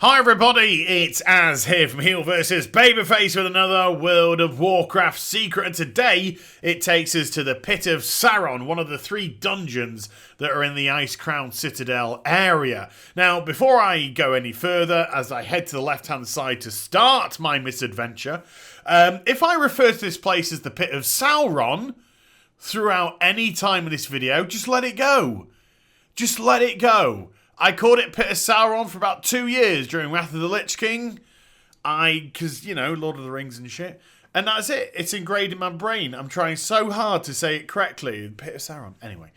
Hi everybody, it's Az here from HeelvsBabyface with another World of Warcraft secret, and today it takes us to the Pit of Saron, one of the 3 dungeons that are in the Icecrown Citadel area. Now, before I go any further, as I head to the left-hand side to start my misadventure, if I refer to this place as the Pit of Sauron throughout any time in this video, just let it go. Just let it go. I called it Pit of Sauron for about 2 years during Wrath of the Lich King. Because, you know, Lord of the Rings and shit. And that's it. It's ingrained in my brain. I'm trying so hard to say it correctly. Pit of Sauron. Anyway.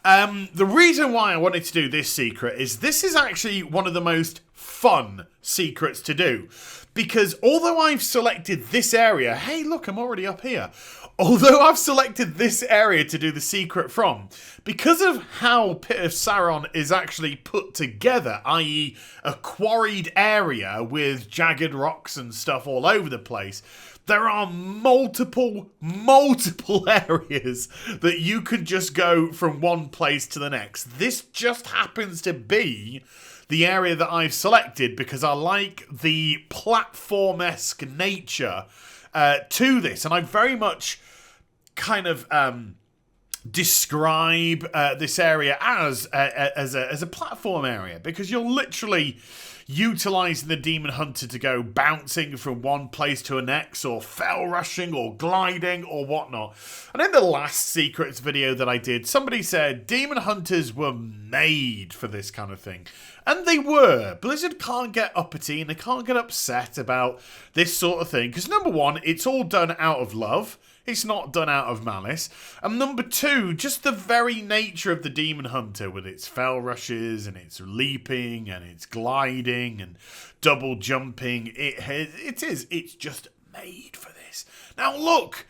The reason why I wanted to do this secret is this is actually one of the most fun secrets to do. Because although I've selected this area... Hey, look, I'm already up here. Although I've selected this area to do the secret from, because of how Pit of Saron is actually put together, i.e. a quarried area with jagged rocks and stuff all over the place, there are multiple areas that you can just go from one place to the next. This just happens to be the area that I've selected because I like the platform-esque nature to this, and I very much kind of describe this area as a platform area, because you're literally utilising the Demon Hunter to go bouncing from one place to the next, or fell rushing, or gliding, or whatnot. And in the last secrets video that I did, somebody said Demon Hunters were made for this kind of thing. And they were. Blizzard can't get uppity and they can't get upset about this sort of thing. Because number one, it's all done out of love. It's not done out of malice. And number two, just the very nature of the Demon Hunter with its fell rushes and its leaping and its gliding and double jumping. It's just made for this. Now look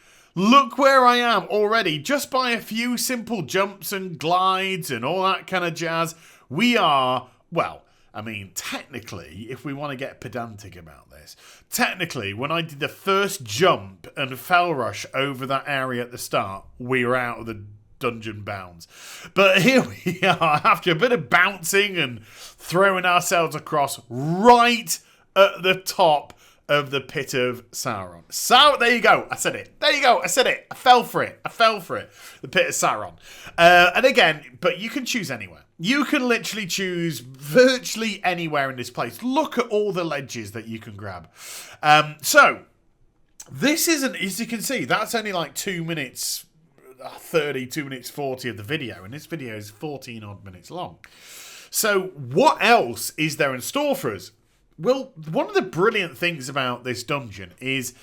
where I am already. Just by a few simple jumps and glides and all that kind of jazz, we are... Well, I mean, technically, if we want to get pedantic about this, technically, when I did the first jump and fell rush over that area at the start, we were out of the dungeon bounds. But here we are, after a bit of bouncing and throwing ourselves across right at the top of the Pit of Sauron. So, there you go. I said it. There you go. I said it. I fell for it. The Pit of Sauron. And again, but you can choose anywhere. You can literally choose virtually anywhere in this place. Look at all the ledges that you can grab. So, this isn't, as you can see, that's only like 2 minutes 30, 2 minutes 40 of the video. And this video is 14 odd minutes long. So, what else is there in store for us? Well, one of the brilliant things about this dungeon is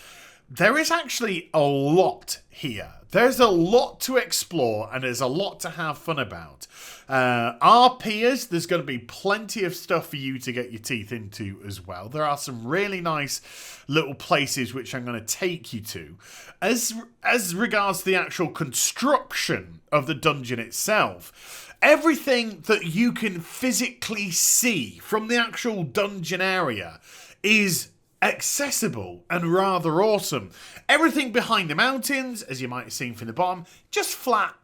there is actually a lot here. There's a lot to explore and there's a lot to have fun about. Our peers, there's going to be plenty of stuff for you to get your teeth into as well. There are some really nice little places which I'm going to take you to. As regards to the actual construction of the dungeon itself, everything that you can physically see from the actual dungeon area is accessible and rather awesome. Everything behind the mountains, as you might have seen from the bottom, just flat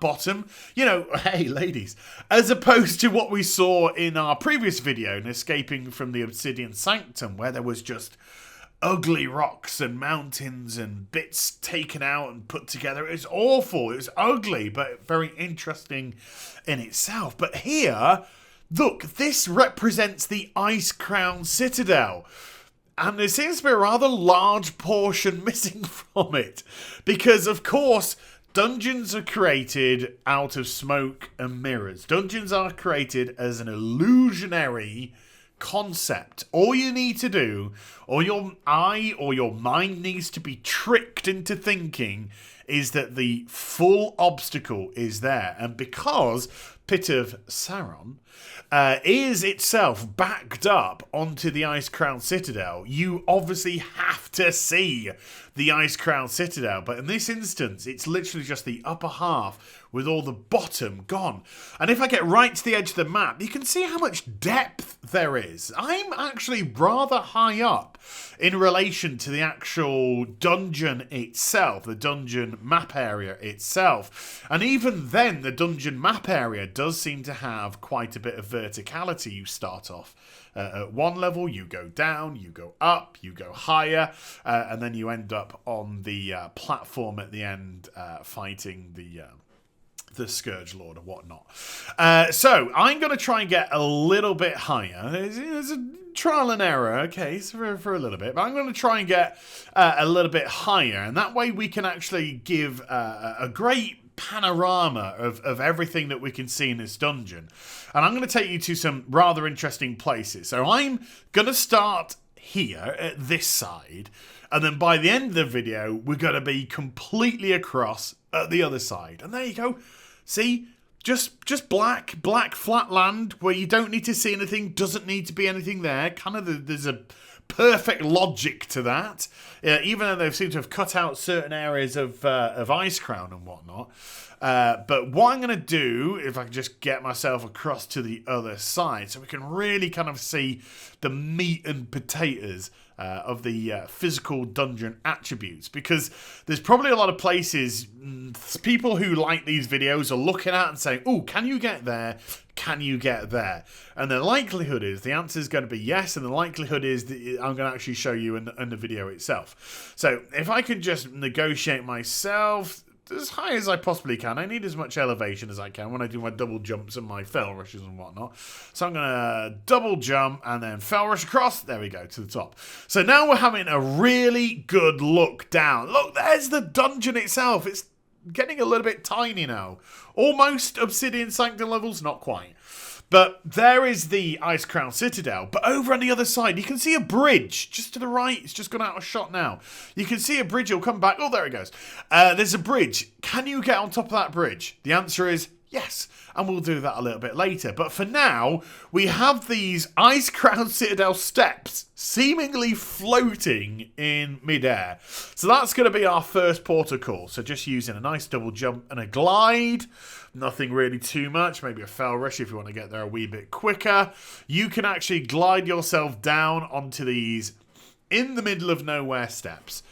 bottom. You know, hey ladies, as opposed to what we saw in our previous video in Escaping from the Obsidian Sanctum, where there was just ugly rocks and mountains and bits taken out and put together. It was awful. It was ugly, but very interesting in itself. But here, look, this represents the Icecrown Citadel. And there seems to be a rather large portion missing from it. Because, of course, dungeons are created out of smoke and mirrors. Dungeons are created as an illusionary concept. All you need to do, or your eye or your mind needs to be tricked into thinking, is that the full obstacle is there. And because Pit of Saron is itself backed up onto the Icecrown Citadel, you obviously have to see the Icecrown Citadel. But in this instance, it's literally just the upper half, with all the bottom gone. And if I get right to the edge of the map, you can see how much depth there is. I'm actually rather high up in relation to the actual dungeon itself, the dungeon map area itself. And even then, the dungeon map area does seem to have quite a bit of verticality. You start off at one level, you go down, you go up, you go higher, and then you end up on the platform at the end fighting the Scourge Lord or whatnot. So I'm going to try and get a little bit higher. There's a trial and error, okay, so for a little bit, but I'm going to try and get a little bit higher, and that way we can actually give a great panorama of everything that we can see in this dungeon. And I'm going to take you to some rather interesting places. So I'm going to start here at this side, and then by the end of the video we're going to be completely across at the other side. And there you go. See, just black flat land where you don't need to see anything, doesn't need to be anything there. Kind of there's a perfect logic to that, even though they seem to have cut out certain areas of Ice Crown and whatnot. But what I'm going to do, if I can just get myself across to the other side, so we can really kind of see the meat and potatoes of the physical dungeon attributes, because there's probably a lot of places people who like these videos are looking at and saying, oh, can you get there? Can you get there? And the likelihood is the answer is going to be yes, and the likelihood is that I'm going to actually show you in the video itself. So if I can just negotiate myself as high as I possibly can. I need as much elevation as I can when I do my double jumps and my fell rushes and whatnot. So I'm going to double jump and then fell rush across. There we go, to the top. So now we're having a really good look down. Look, there's the dungeon itself. It's getting a little bit tiny now. Almost Obsidian Sanctum levels, not quite. But there is the Ice Crown Citadel. But over on the other side, you can see a bridge just to the right. It's just gone out of shot now. You can see a bridge. It'll come back. Oh, there it goes. There's a bridge. Can you get on top of that bridge? The answer is yes. And we'll do that a little bit later. But for now, we have these Ice Crown Citadel steps seemingly floating in midair. So that's going to be our first port of call. So just using a nice double jump and a glide. Nothing really too much. Maybe a fell rush if you want to get there a wee bit quicker. You can actually glide yourself down onto these in the middle of nowhere steps.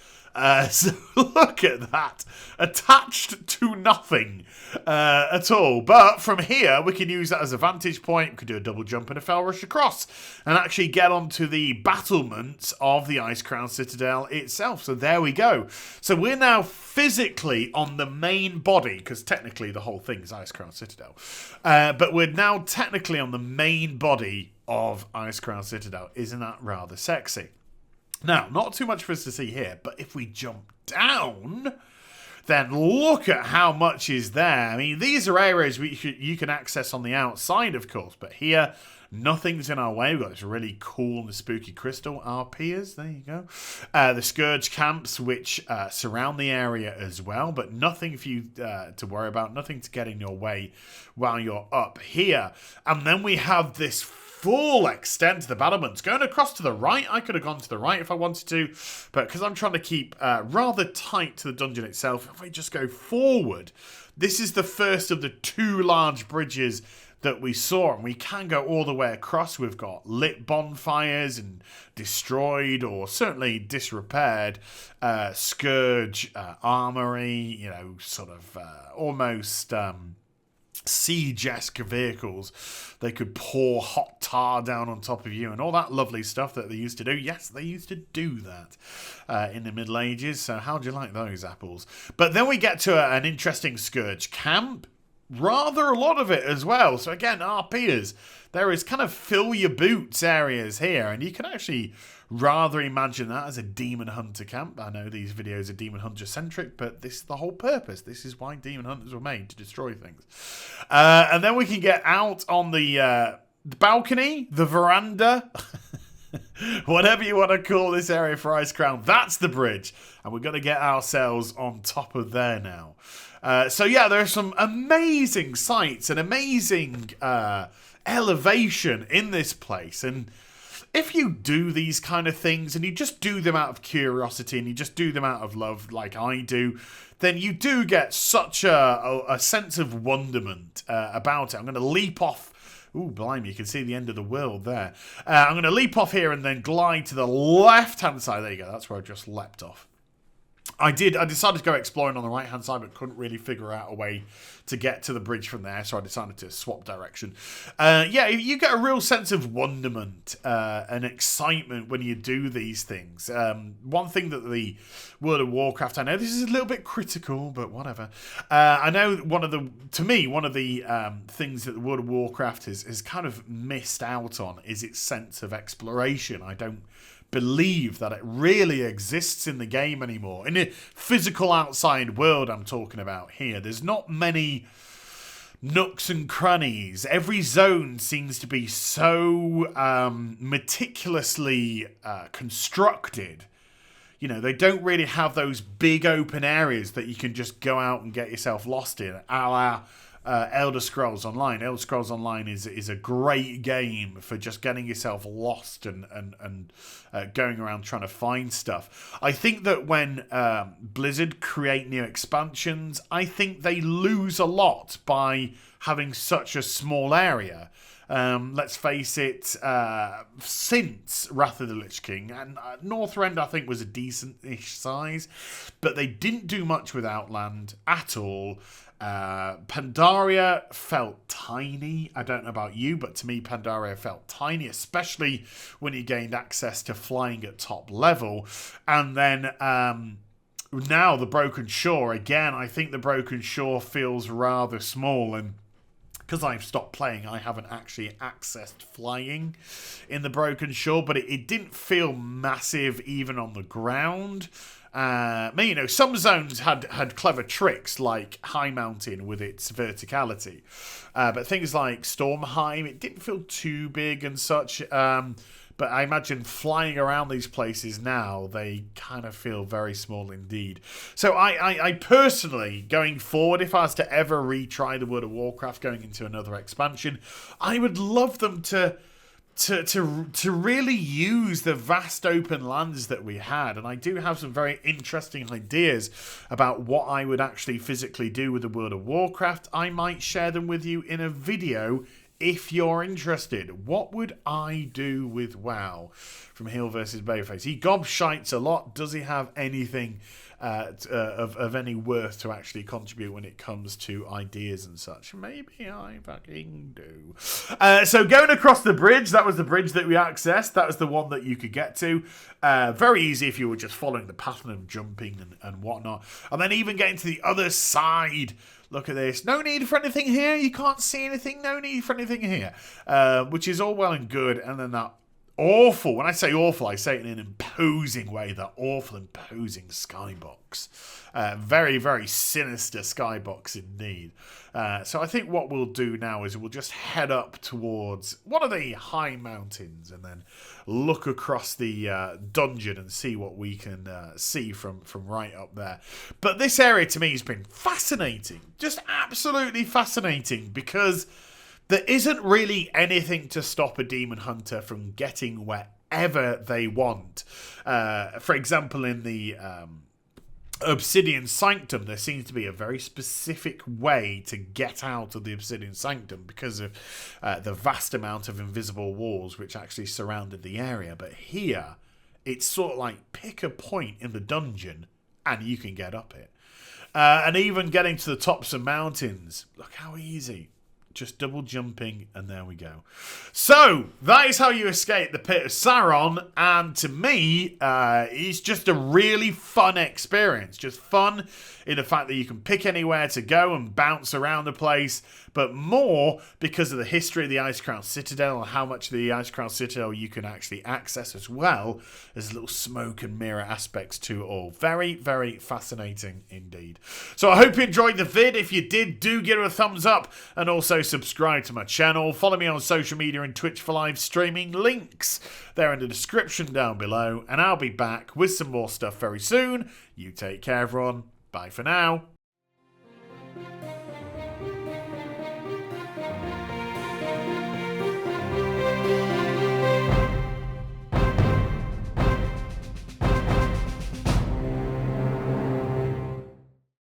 So look at that. Attached to nothing at all. But from here, we can use that as a vantage point. We can do a double jump and a fell rush across and actually get onto the battlements of the Ice Crown Citadel itself. So there we go. So we're now physically on the main body, because technically the whole thing is Ice Crown Citadel. But we're now technically on the main body of Ice Crown Citadel. Isn't that rather sexy? Now, not too much for us to see here, but if we jump down, then look at how much is there. I mean, these are areas you can access on the outside, of course, but here, nothing's in our way. We've got this really cool and spooky crystal arpeers. There you go. The Scourge camps, which surround the area as well, but nothing for you to worry about, nothing to get in your way while you're up here. And then we have this full extent to the battlements. Going across to the right, I could have gone to the right if I wanted to, but because I'm trying to keep rather tight to the dungeon itself, if I just go forward, this is the first of the two large bridges that we saw, and we can go all the way across. We've got lit bonfires and destroyed or certainly disrepaired Scourge armory, you know, sort of almost siege-esque vehicles. They could pour hot tar down on top of you and all that lovely stuff that they used to do. Yes, they used to do that in the Middle Ages. So how'd you like those apples? But then we get to an interesting Scourge camp. Rather a lot of it as well. So again, RPers, there is kind of fill your boots areas here, and you can actually rather imagine that as a demon hunter camp. I know these videos are demon hunter centric, but this is the whole purpose. This is why demon hunters were made, to destroy things. And then we can get out on the balcony, the veranda, whatever you want to call this area for Ice Crown. That's the bridge, and we're going to get ourselves on top of there now. So yeah, there are some amazing sights and amazing elevation in this place, and if you do these kind of things and you just do them out of curiosity and you just do them out of love like I do, then you do get such a sense of wonderment about it. I'm going to leap off. Ooh, blimey, you can see the end of the world there. I'm going to leap off here and then glide to the left-hand side. There you go, that's where I just leapt off. I decided to go exploring on the right-hand side, but couldn't really figure out a way to get to the bridge from there, so I decided to swap direction. Yeah, you get a real sense of wonderment and excitement when you do these things. One thing that the World of Warcraft, I know this is a little bit critical, but whatever. I know one of the things that the World of Warcraft has kind of missed out on is its sense of exploration. I don't believe that it really exists in the game anymore. In the physical outside world I'm talking about here, there's not many nooks and crannies. Every zone seems to be so meticulously constructed. You know, they don't really have those big open areas that you can just go out and get yourself lost in, a la Elder Scrolls Online. Elder Scrolls Online is a great game for just getting yourself lost and going around trying to find stuff. I think that when Blizzard create new expansions, I think they lose a lot by having such a small area. Let's face it, since Wrath of the Lich King, and Northrend I think was a decent-ish size, but they didn't do much with Outland at all. Pandaria felt tiny. I don't know about you, but to me Pandaria felt tiny, especially when you gained access to flying at top level. And then now the Broken Shore, again, I think the Broken Shore feels rather small, and because I've stopped playing, I haven't actually accessed flying in the Broken Shore, but it didn't feel massive even on the ground. You know, some zones had clever tricks, like High Mountain with its verticality. But things like Stormheim, it didn't feel too big and such. But I imagine flying around these places now, they kind of feel very small indeed. So I personally, going forward, if I was to ever retry the World of Warcraft going into another expansion, I would love them to really use the vast open lands that we had. And I do have some very interesting ideas about what I would actually physically do with the World of Warcraft. I might share them with you in a video if you're interested. What would I do with WoW? From HeelvsBabyface. He gobshites a lot. Does he have anything of any worth to actually contribute when it comes to ideas and such? Maybe I fucking do. So going across the bridge, that was the bridge that we accessed. That was the one that you could get to. Very easy if you were just following the pattern of jumping and whatnot. And then even getting to the other side. Look at this. No need for anything here. You can't see anything. No need for anything here. Which is all well and good. And then that awful, when I say awful, I say it in an imposing way, that awful, imposing skybox. Very, very sinister skybox indeed. So I think what we'll do now is we'll just head up towards one of the high mountains and then look across the dungeon and see what we can see from right up there. But this area to me has been fascinating. Just absolutely fascinating, because there isn't really anything to stop a demon hunter from getting wherever they want. For example, in the Obsidian Sanctum, there seems to be a very specific way to get out of the Obsidian Sanctum because of the vast amount of invisible walls which actually surrounded the area. But here, it's sort of like pick a point in the dungeon and you can get up it. And even getting to the tops of mountains, look how easy. Just double jumping, and there we go. So, that is how you escape the Pit of Saron, and to me, it's just a really fun experience. Just fun in the fact that you can pick anywhere to go and bounce around the place, but more because of the history of the Icecrown Citadel and how much of the Icecrown Citadel you can actually access as well. There's little smoke and mirror aspects to it all. Very, very fascinating indeed. So I hope you enjoyed the vid. If you did, do give it a thumbs up and also subscribe to my channel. Follow me on social media and Twitch for live streaming. Links there in the description down below, and I'll be back with some more stuff very soon. You take care, everyone. Bye for now.